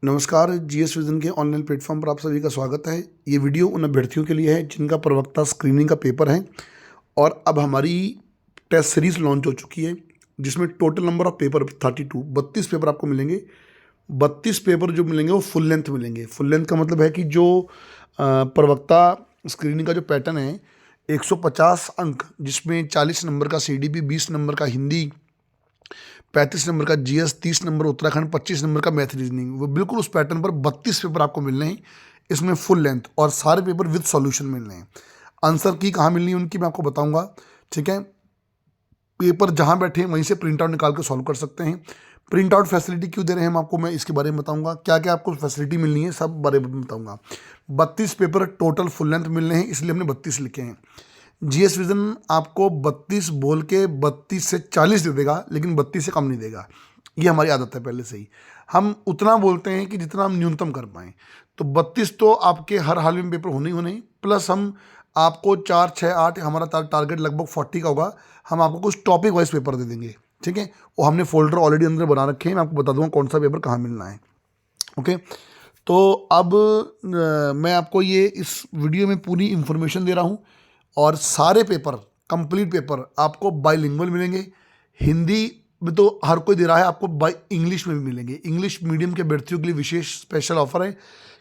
नमस्कार, GS vision के online platform पर आप सभी का स्वागत है। ये वीडियो उन अभ्यर्थियों के लिए है जिनका प्रवक्ता स्क्रीनिंग का पेपर है और अब हमारी टेस्ट सीरीज लॉन्च हो चुकी है, जिसमें total number of paper 32 paper आपको मिलेंगे। 32 पेपर जो मिलेंगे वो फुल लेंथ मिलेंगे। फुल लेंथ का मतलब है कि जो प्रवक्ता स्क्रीनिंग का जो पैटर्न है 150 अंक, जिसमें 40 नंबर का सीडीपी, 20 नंबर का हिंदी, 35 नंबर का जीएस, 30 नंबर उत्तराखंड, 25 नंबर का मैथ रीजनिंग, वो बिल्कुल उस पैटर्न पर 32 पेपर आपको मिलने हैं इसमें फुल लेंथ, और सारे पेपर विद सॉल्यूशन मिलने हैं। आंसर की कहाँ मिलनी है उनकी मैं आपको बताऊंगा, ठीक है। पेपर जहाँ बैठे हैं वहीं से प्रिंट आउट निकाल के सॉल्व कर सकते हैं। प्रिंट आउट फैसिलिटी क्यों दे रहे हैं हम आपको, मैं इसके बारे में बताऊंगा। क्या क्या आपको फैसिलिटी मिलनी है सब बारे में बताऊंगा। 32 पेपर टोटल फुल लेंथ मिलने हैं, इसलिए हमने 32 लिखे हैं। जीएस विजन आपको 32 बोल के 32 से 40 दे देगा, लेकिन 32 से कम नहीं देगा। ये हमारी आदत है पहले से ही। हम उतना बोलते हैं कि जितना हम न्यूनतम कर पाएँ। तो 32 तो आपके हर हाल में पेपर होने ही होने हैं, प्लस हम आपको 4, 6, 8, हमारा टारगेट लगभग 40 का होगा। हम आपको कुछ टॉपिक वाइज पेपर दे देंगे, ठीक है। वो हमने फोल्डर ऑलरेडी अंदर बना रखे हैं, मैं आपको बता दूंगा कौन सा पेपर कहाँ मिलना है, ओके। तो अब मैं आपको ये इस वीडियो में पूरी इंफॉर्मेशन दे रहा हूँ, और सारे पेपर, कंप्लीट पेपर आपको बाइलिंगुअल मिलेंगे। हिंदी में तो हर कोई दे रहा है, आपको बाई इंग्लिश में भी मिलेंगे। इंग्लिश मीडियम के अभ्यर्थियों के लिए विशेष स्पेशल ऑफर है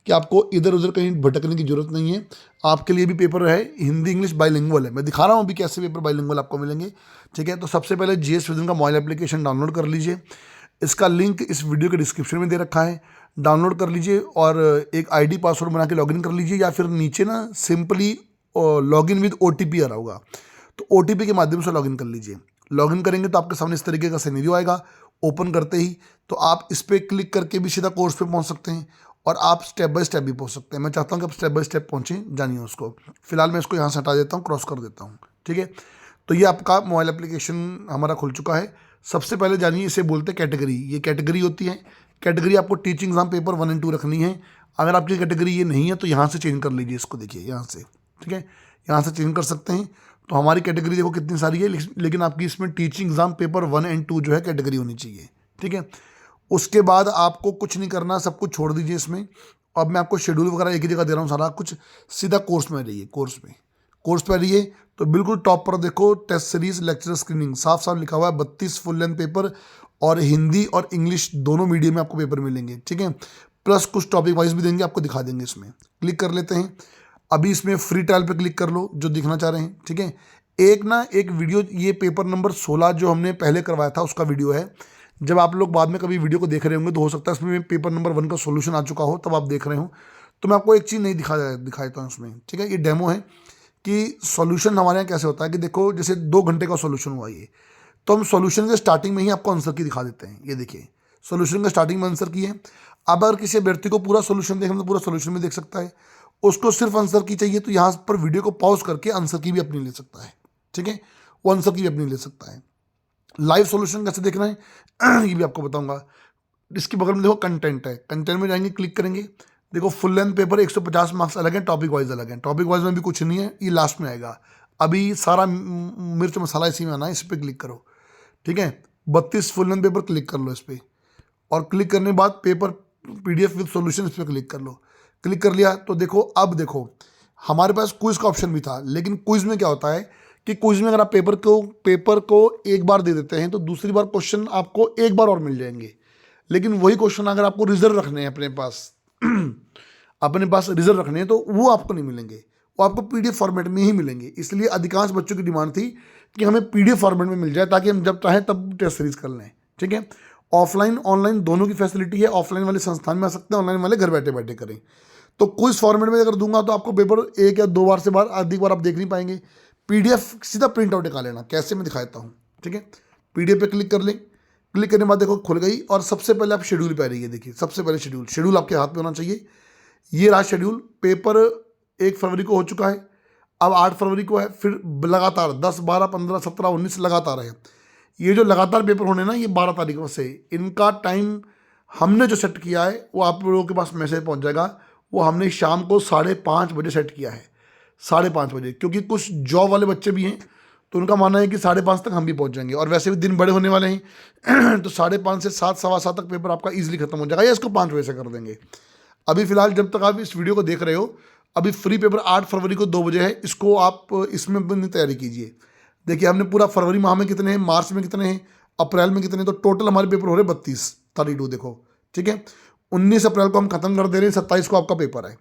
कि आपको इधर उधर कहीं भटकने की जरूरत नहीं है। आपके लिए भी पेपर है, हिंदी इंग्लिश बाइलिंगुअल है। मैं दिखा रहा हूँ अभी कैसे पेपर बाइलिंगुअल आपको मिलेंगे, ठीक है। तो सबसे पहले जीएस विजन का मोबाइल एप्लीकेशन डाउनलोड कर लीजिए। इसका लिंक इस वीडियो के डिस्क्रिप्शन में दे रखा है, डाउनलोड कर लीजिए और एक आईडी पासवर्ड बना के लॉगिन कर लीजिए, या फिर नीचे ना सिंपली लॉगिन विद ओटीपी आ रहा होगा, तो ओटीपी के माध्यम से लॉगिन कर लीजिए। लॉगिन करेंगे तो आपके सामने इस तरीके का सिनेरियो आएगा। ओपन करते ही तो आप इस पर क्लिक करके भी सीधा कोर्स पे पहुंच सकते हैं, और आप स्टेप बाय स्टेप भी पहुंच सकते हैं। मैं चाहता हूं कि आप स्टेप बाय स्टेप पहुंचें, जानिए उसको। फिलहाल मैं इसको यहाँ से हटा देता हूँ, क्रॉस कर देता हूँ, ठीक है। तो ये आपका मोबाइल एप्लीकेशन हमारा खुल चुका है। सबसे पहले जानिए, इसे बोलते हैं कैटेगरी। ये कैटेगरी होती है। कैटेगरी आपको टीचिंग एग्जाम पेपर 1 और 2 रखनी है। अगर आपकी कैटेगरी ये नहीं है तो यहाँ से चेंज कर लीजिए इसको, देखिए यहाँ से, ठीक है, यहाँ से चेंज कर सकते हैं। तो हमारी कैटेगरी देखो कितनी सारी है, लेकिन आपकी इसमें टीचिंग एग्जाम पेपर 1 और 2 जो है कैटेगरी होनी चाहिए, ठीक है। उसके बाद आपको कुछ नहीं करना, सब कुछ छोड़ दीजिए इसमें। अब मैं आपको शेड्यूल वगैरह एक ही जगह दे रहा हूँ सारा कुछ। सीधा कोर्स में रहिए, कोर्स पे रहिए। तो बिल्कुल टॉप पर देखो टेस्ट सीरीज लेक्चर स्क्रीनिंग साफ साफ लिखा हुआ है। 32 फुल लेंथ पेपर, और हिंदी और इंग्लिश दोनों मीडियम में आपको पेपर मिलेंगे, ठीक है। प्लस कुछ टॉपिक वाइज भी देंगे, आपको दिखा देंगे। इसमें क्लिक कर लेते हैं। अभी इसमें फ्री ट्रायल पे क्लिक कर लो जो दिखना चाह रहे हैं, ठीक है। एक वीडियो, ये पेपर नंबर 16 जो हमने पहले करवाया था उसका वीडियो है। जब आप लोग बाद में कभी वीडियो को देख रहे होंगे तो हो सकता है इसमें पेपर नंबर 1 का सोल्यूशन आ चुका हो, तब आप देख रहे हो। तो मैं आपको एक चीज़ नहीं दिखाता हूँ इसमें, ठीक है। ये डेमो है कि सॉल्यूशन हमारे यहाँ कैसे होता है। कि देखो जैसे 2 घंटे का सॉल्यूशन हुआ ये, तो हम सॉल्यूशन के स्टार्टिंग में ही आपको आंसर की दिखा देते हैं। ये देखिए सॉल्यूशन के स्टार्टिंग में आंसर की है। अब अगर किसी अभ्यर्थी को पूरा सॉल्यूशन देखना तो पूरा सॉल्यूशन में देख सकता है। उसको सिर्फ आंसर की चाहिए तो यहाँ पर वीडियो को पॉज करके आंसर की भी अपनी ले सकता है, ठीक है। वो आंसर की भी अपनी ले सकता है। लाइव सॉल्यूशन कैसे देखना है ये भी आपको बताऊंगा। इसके बगल में देखो कंटेंट है, कंटेंट में जाएंगे, क्लिक करेंगे। देखो फुल लेंथ पेपर 150 मार्क्स अलग है, टॉपिक वाइज अलग है। टॉपिक वाइज में भी कुछ नहीं है, ये लास्ट में आएगा। अभी सारा मिर्च मसाला इसी में आना है। इस पर क्लिक करो, ठीक है। 32 फुल लेंथ पेपर क्लिक कर लो इस पर, और क्लिक करने के बाद पेपर पीडीएफ विद सॉल्यूशन इस पर क्लिक कर लो। क्लिक कर लिया तो देखो, अब देखो हमारे पास क्विज का ऑप्शन भी था, लेकिन क्विज में क्या होता है कि क्विज में अगर आप पेपर को एक बार दे देते हैं तो दूसरी बार क्वेश्चन आपको एक बार और मिल जाएंगे। लेकिन वही क्वेश्चन अगर आपको रिजर्व रखने हैं अपने पास अपने पास रिजर्व रखने हैं तो वो आपको नहीं मिलेंगे, वो आपको पीडीएफ फॉर्मेट में ही मिलेंगे। इसलिए अधिकांश बच्चों की डिमांड थी कि हमें पीडीएफ फॉर्मेट में मिल जाए, ताकि हम जब चाहें तब टेस्ट सीरीज कर लें, ठीक है। ऑफलाइन ऑनलाइन दोनों की फैसिलिटी है। ऑफलाइन वाले संस्थान में आ सकते हैं, ऑनलाइन वाले घर बैठे बैठे करें। तो क्विज फॉर्मेट में अगर दूंगा तो आपको पेपर 1 या 2 बार से अधिक बार आप देख नहीं पाएंगे। पीडीएफ सीधा प्रिंट आउट निकाल लेना, कैसे मैं दिखा देता हूँ, ठीक है। पीडीएफ पे क्लिक कर लें। क्लिक करने के बाद देखो खुल गई, और सबसे पहले आप शेड्यूल पे आ रही है। देखिए सबसे पहले शेड्यूल आपके हाथ में होना चाहिए। ये रहा शेड्यूल। पेपर 1 फरवरी को हो चुका है, अब 8 फरवरी को है, फिर लगातार 10, 12, 15, 17, 19 लगातार है। ये जो लगातार पेपर होने ना, ये 12 तारीख से, इनका टाइम हमने जो सेट किया है वो आप लोगों के पास मैसेज पहुंच जाएगा। वो हमने शाम को 5:30 बजे सेट किया है, 5:30 बजे, क्योंकि कुछ जॉब वाले बच्चे भी हैं तो उनका मानना है कि 5:30 तक हम भी पहुंच जाएंगे, और वैसे भी दिन बड़े होने वाले हैं तो 5:30 से 7, सवा 7 तक पेपर आपका ईजिली खत्म हो जाएगा, या इसको 5 बजे से कर देंगे। अभी फिलहाल जब तक आप इस वीडियो को देख रहे हो, अभी फ्री पेपर 8 फरवरी को 2 बजे है, इसको आप इसमें अपनी तैयारी कीजिए। देखिए हमने पूरा फरवरी माह में कितने हैं, मार्च में कितने हैं, अप्रैल में कितने हैं, तो टोटल हमारे पेपर हो रहे 32 देखो, ठीक है। 19 अप्रैल को हम खत्म कर दे रहे हैं, 27 को आपका पेपर है।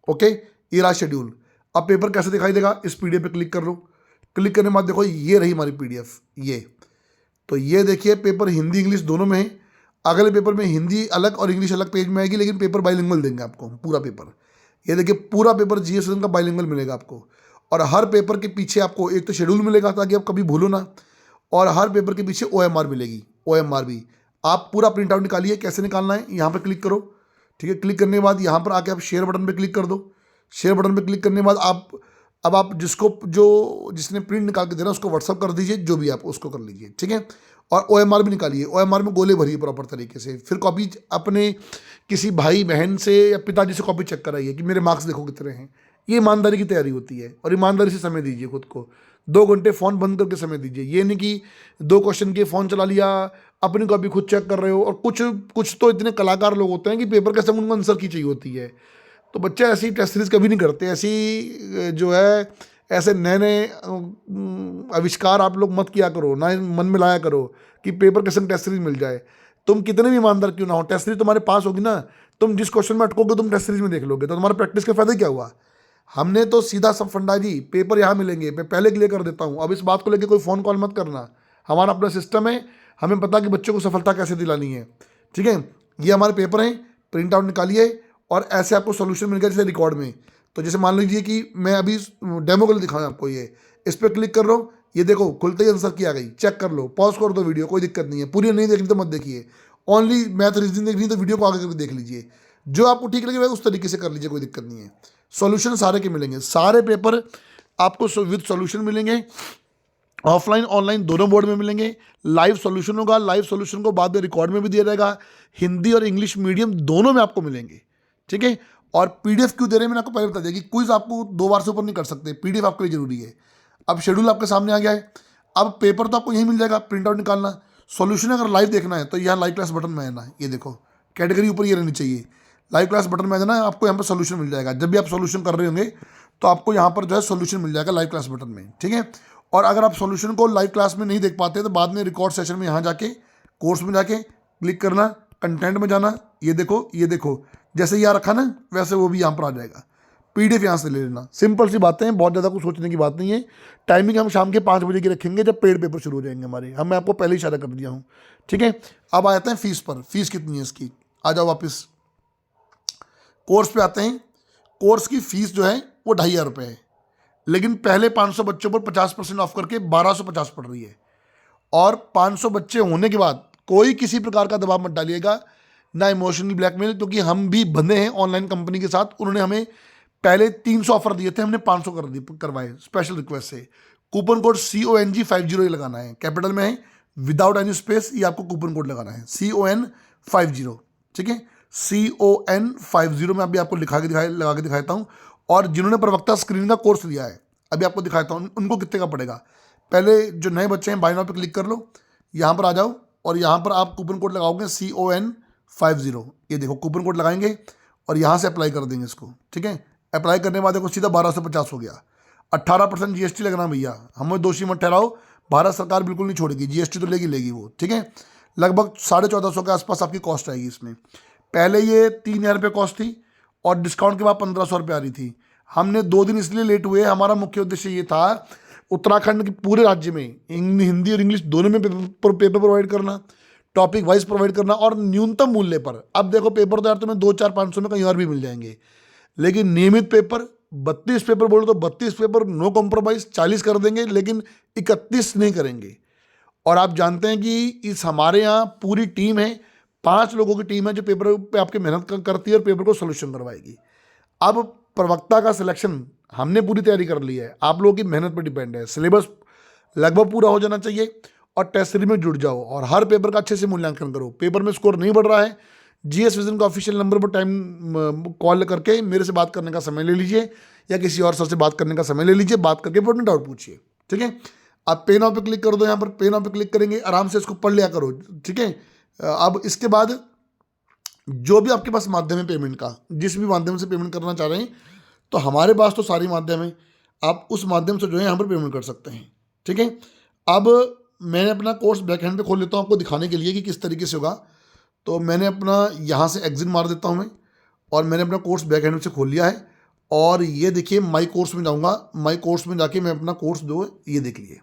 ओके, ये रहा शेड्यूल। अब पेपर कैसे दिखाई देगा, इस पीडीएफ पे क्लिक कर लो। क्लिक करने के बाद देखो ये रही हमारी पीडीएफ, ये तो ये देखिए पेपर हिंदी इंग्लिश दोनों में है। अगले पेपर में हिंदी अलग और इंग्लिश अलग पेज में आएगी, लेकिन पेपर बाइलिंगुअल देंगे आपको पूरा पेपर। ये देखिए पूरा पेपर जीएस का बाइलिंगुअल मिलेगा आपको, और हर पेपर के पीछे आपको एक तो शेड्यूल मिलेगा ताकि आप कभी भूलो ना, और हर पेपर के पीछे OMR मिलेगी, OMR भी। आप पूरा प्रिंट आउट निकालिए, कैसे निकालना है यहाँ पर क्लिक करो, ठीक है। क्लिक करने के बाद यहाँ पर आके आप शेयर बटन पर क्लिक कर दो। शेयर बटन पर क्लिक करने के बाद अब आप जिसने प्रिंट निकाल के देना उसको व्हाट्सअप कर दीजिए, जो भी आप उसको कर लीजिए, ठीक है। और OMR भी निकालिए, OMR में गोले भरिए प्रॉपर तरीके से। फिर कॉपी अपने किसी भाई बहन से या पिताजी से कॉपी चेक कराइए कि मेरे मार्क्स देखो कितने हैं। ये ईमानदारी की तैयारी होती है, और ईमानदारी से समय दीजिए खुद को। 2 घंटे फ़ोन बंद करके समय दीजिए। ये नहीं कि 2 क्वेश्चन के फ़ोन चला लिया, अपनी कॉपी खुद चेक कर रहे हो। और कुछ तो इतने कलाकार लोग होते हैं कि पेपर के समय उनको आंसर की चाहिए होती है। तो बच्चे ऐसी टेस्ट सीरीज कभी नहीं करते, ऐसी जो है ऐसे नए नए आविष्कार आप लोग मत किया करो, ना मन में लाया करो कि पेपर के संग टेस्ट सीरीज मिल जाए। तुम कितने भी ईमानदार क्यों ना हो, टेस्ट सीरीज तुम्हारे पास होगी ना, तुम जिस क्वेश्चन में अटकोगे तुम टेस्ट सीरीज में देख लोगे, तो तुम्हारा प्रैक्टिस का फायदा क्या हुआ। हमने तो सीधा सब फंडा जी, पेपर यहाँ मिलेंगे, मैं पहले क्लियर कर देता हूँ। अब इस बात को लेकर कोई फ़ोन कॉल मत करना, हमारा अपना सिस्टम है, हमें पता कि बच्चों को सफलता कैसे दिलानी है, ठीक है। ये हमारे पेपर हैं, प्रिंट आउट निकालिए, और ऐसे आपको सोल्यूशन मिल गया जैसे रिकॉर्ड में। तो जैसे मान लीजिए कि मैं अभी डेमो के लिए दिखाऊँ आपको, ये इस पर क्लिक कर लो, ये देखो खुलते ही आंसर की आ गई, चेक कर लो, पॉज कर दो वीडियो, कोई दिक्कत नहीं है। पूरी नहीं देखनी तो मत देखिए, ओनली मैथ रीजनिंग देखनी तो वीडियो को आगे करके देख लीजिए, जो आपको ठीक लगे उस तरीके से कर लीजिए, कोई दिक्कत नहीं है। सॉल्यूशन सारे के मिलेंगे, सारे पेपर आपको विद सॉल्यूशन मिलेंगे, ऑफलाइन ऑनलाइन दोनों बोर्ड में मिलेंगे। लाइव सॉल्यूशन होगा, लाइव सॉल्यूशन को बाद में रिकॉर्ड में भी दिया जाएगा, हिंदी और इंग्लिश मीडियम दोनों में आपको मिलेंगे, ठीक है। और पीडीएफ क्यों दे रहे हैं मैंने आपको पहले बता दिया कि क्विज आपको 2 बार से ऊपर नहीं कर सकते, पीडीएफ आपके लिए जरूरी है। अब शेड्यूल आपके सामने आ गया है, अब पेपर तो आपको यहीं मिल जाएगा, प्रिंट आउट निकालना। सॉल्यूशन अगर लाइव देखना है तो यहाँ लाइव क्लास बटन में आना है, ये देखो कैटेगरी ऊपर ये रहनी चाहिए, लाइव क्लास बटन में आना है, आपको यहाँ पर सोल्यूशन मिल जाएगा। जब भी आप सोल्यूशन कर रहे होंगे तो आपको यहाँ पर जो है सोल्यूशन मिल जाएगा लाइव क्लास बटन में, ठीक है। और अगर आप सोल्यूशन को लाइव क्लास में नहीं देख पाते तो बाद में रिकॉर्ड सेशन में यहाँ जाके कोर्स में जाके क्लिक करना, कंटेंट में जाना, ये देखो जैसे यहाँ रखा ना वैसे वो भी यहाँ पर आ जाएगा। पीडीएफ यहाँ से ले लेना, सिंपल सी बातें हैं, बहुत ज़्यादा कुछ सोचने की बात नहीं है। टाइमिंग हम शाम के 5 बजे की रखेंगे जब पेड पेपर शुरू हो जाएंगे हमारे, मैं आपको पहले ही इशारा कर दिया हूँ, ठीक है। अब आते हैं फीस पर, फीस कितनी है इसकी, आ जाओ वापस कोर्स पे आते हैं। कोर्स की फीस जो है वो 2,500 रुपये है, लेकिन पहले 500 बच्चों पर 50% ऑफ करके 1250 पड़ रही है। और 500 बच्चे होने के बाद कोई किसी प्रकार का दबाव मत डालिएगा, ना इमोशनल ब्लैकमेल, क्योंकि हम भी बंधे हैं ऑनलाइन कंपनी के साथ। उन्होंने हमें पहले 300 ऑफर दिए थे, हमने 500 करवाए स्पेशल रिक्वेस्ट से। कूपन कोड CONG50 लगाना है, कैपिटल में है, विदाउट एनी स्पेस, ये आपको कूपन कोड लगाना है CON50, ठीक है। CON50 में अभी आपको लगा के दिखाता हूँ। और जिन्होंने प्रवक्ता स्क्रीनिंग का कोर्स लिया है अभी आपको दिखाता हूँ उनको कितने का पड़ेगा। पहले जो नए बच्चे हैं बाय नाउ पे क्लिक कर लो, यहाँ पर आ जाओ, और यहाँ पर आप कूपन कोड लगाओगे CON50, ये देखो कूपन कोड लगाएंगे और यहाँ से अप्लाई कर देंगे इसको, ठीक है। अप्लाई करने के बाद देखो सीधा 1250 हो गया। 18% GST लगना भैया, हमें दोषी मत ठहराओ, भारत सरकार बिल्कुल नहीं छोड़ेगी, GST तो लेगी वो, ठीक है। लगभग 1450 के आसपास आपकी कॉस्ट आएगी इसमें। पहले ये 3,000 रुपये कॉस्ट थी और डिस्काउंट के बाद 1500 रुपये आ रही थी। हमने 2 दिन इसलिए लेट हुए, हमारा मुख्य उद्देश्य ये था उत्तराखंड के पूरे राज्य में हिंदी और इंग्लिश दोनों में पेपर प्रोवाइड करना, टॉपिक वाइज प्रोवाइड करना, और न्यूनतम मूल्य पर। अब देखो पेपर तो यार तुम्हें 2-4-500 में कहीं और भी मिल जाएंगे, लेकिन नियमित पेपर 32 पेपर बोलो तो 32 पेपर नो कॉम्प्रोमाइज 40 कर देंगे, लेकिन 31 नहीं करेंगे। और आप जानते हैं कि इस हमारे यहाँ पूरी टीम है, 5 लोगों की टीम है जो पेपर पे आपके मेहनत करती है और पेपर को सोल्यूशन करवाएगी। अब प्रवक्ता का सिलेक्शन हमने पूरी तैयारी कर ली है, आप लोगों की मेहनत पर डिपेंड है। सिलेबस लगभग पूरा हो जाना चाहिए और टेस्ट सीरीज में जुड़ जाओ और हर पेपर का अच्छे से मूल्यांकन करो। पेपर में स्कोर नहीं बढ़ रहा है, GS विजन का ऑफिशियल नंबर पर कॉल करके मेरे से बात करने का समय ले लीजिए, या किसी और सर से बात करने का समय ले लीजिए, बात करके अपना डाउट पूछिए, ठीक है। आप पे नाउ पे क्लिक कर दो, यहाँ पर पे नाउ पे क्लिक करेंगे, आराम से इसको पढ़ लिया करो, ठीक है। अब इसके बाद जो भी आपके पास माध्यम है पेमेंट का, जिस भी माध्यम से पेमेंट करना चाह रहे हैं, तो हमारे पास तो सारी माध्यम है, आप उस माध्यम से जो है यहाँ पर पेमेंट कर सकते हैं, ठीक है। अब मैंने अपना कोर्स बैक हैंड पे खोल लेता हूँ आपको दिखाने के लिए कि किस तरीके से होगा। तो मैंने अपना यहाँ से एग्जिट मार देता हूँ मैं, और मैंने अपना कोर्स बैक हैंड से खोल लिया है। और ये देखिए माई कोर्स में जाऊँगा, माई कोर्स में जाके मैं अपना कोर्स दो, ये देख लिए,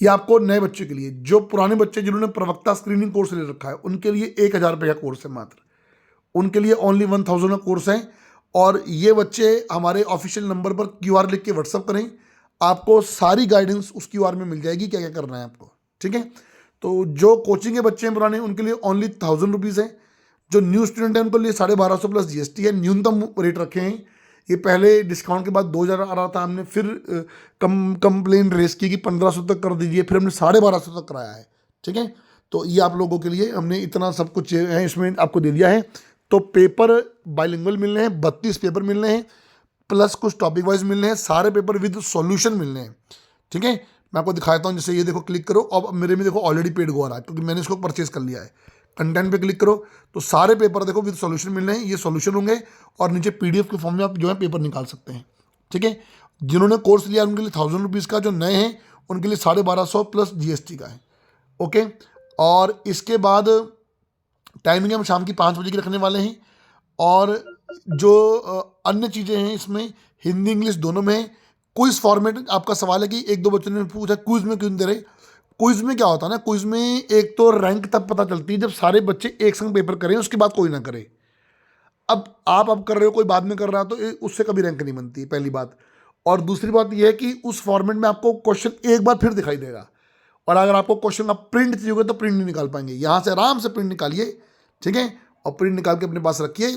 ये आपको नए बच्चे के लिए, जो पुराने बच्चे जिन्होंने प्रवक्ता स्क्रीनिंग कोर्स ले रखा है उनके लिए 1000 रुपये का कोर्स है मात्र, उनके लिए ओनली 1000 का कोर्स है। और ये बच्चे हमारे ऑफिशियल नंबर पर QR लिख के व्हाट्सअप करें, आपको सारी गाइडेंस उस QR में मिल जाएगी, क्या क्या करना है आपको, ठीक है। तो जो कोचिंग के बच्चे हैं पुराने, उनके लिए ओनली 1000 रुपीज़ है। जो न्यू स्टूडेंट है उनके लिए 1250 प्लस GST है, न्यूनतम रेट रखे हैं। ये पहले डिस्काउंट के बाद 2000 आ रहा था, हमने फिर कंप्लेन रेस की कि 1500 तक कर दीजिए, फिर हमने 1250 तक कराया है, ठीक है। तो ये आप लोगों के लिए हमने इतना सब कुछ है इसमें आपको दे दिया है। तो पेपर बाइलिंगुअल मिलने हैं, 32 पेपर मिलने हैं, प्लस कुछ टॉपिक वाइज मिलने हैं, सारे पेपर विद सॉल्यूशन मिलने हैं, ठीक है। मैं आपको दिखाता हूँ, जैसे ये देखो क्लिक करो, अब मेरे में देखो ऑलरेडी पेड गो आ रहा है क्योंकि मैंने इसको परचेज कर लिया है। कंटेंट पे क्लिक करो तो सारे पेपर देखो विद सॉल्यूशन मिलने हैं, ये सॉल्यूशन होंगे, और नीचे PDF के फॉर्म में आप जो है पेपर निकाल सकते हैं, ठीक है। जिन्होंने कोर्स लिया उनके लिए 1000 रुपीज़ का, जो नए हैं उनके लिए 1250 प्लस GST का है, ओके। और इसके बाद टाइमिंग हम शाम की 5 बजे की रखने वाले हैं। और जो अन्य चीज़ें हैं इसमें हिंदी इंग्लिश दोनों में है। क्विज फॉर्मेट, आपका सवाल है कि एक दो बच्चों ने पूछा क्विज में क्यों नहीं दे रहे। क्विज में क्या होता है ना, क्विज में एक तो रैंक तब पता चलती है जब सारे बच्चे एक संग पेपर करें, उसके बाद कोई ना करे। अब कर रहे हो, कोई बाद में कर रहा है, तो उससे कभी रैंक नहीं बनती, पहली बात। और दूसरी बात यह है कि उस फॉर्मेट में आपको क्वेश्चन एक बार फिर दिखाई देगा, और अगर आपको क्वेश्चन आप प्रिंट चाहिए तो प्रिंट नहीं निकाल पाएंगे। यहाँ से आराम से प्रिंट निकालिए, ठीक है, और प्रिंट निकाल के अपने पास रखिए।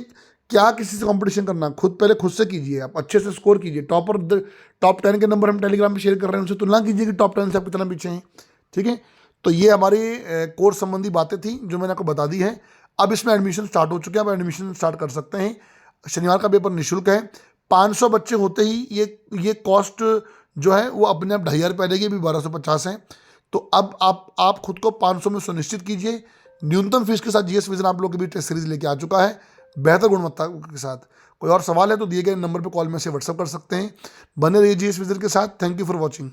क्या किसी से कंपटीशन करना, पहले खुद से कीजिए, आप अच्छे से स्कोर कीजिए। टॉप 10 के नंबर हम टेलीग्राम पे शेयर कर रहे हैं, उनसे तुलना कीजिए कि टॉप 10 से आप कितना पीछे हैं, ठीक है। तो ये हमारी कोर्स संबंधी बातें थी जो मैंने आपको बता दी है। अब इसमें एडमिशन स्टार्ट हो चुके हैं, आप एडमिशन स्टार्ट कर सकते हैं। शनिवार का पेपर निःशुल्क है, 500 बच्चे होते ही ये कॉस्ट जो है वो अपने आप 2500 रुपये रहेगी, अभी 1250 है। तो अब आप खुद को 500 में सुनिश्चित कीजिए। न्यूनतम फीस के साथ GS विजन आप लोग के बीच टेस्ट सीरीज लेके आ चुका है, बेहतर गुणवत्ता के साथ। कोई और सवाल है तो दिए गए नंबर पर कॉल में से व्हाट्सअप कर सकते हैं। बने रहिए GS विजन के साथ। Thank you for watching.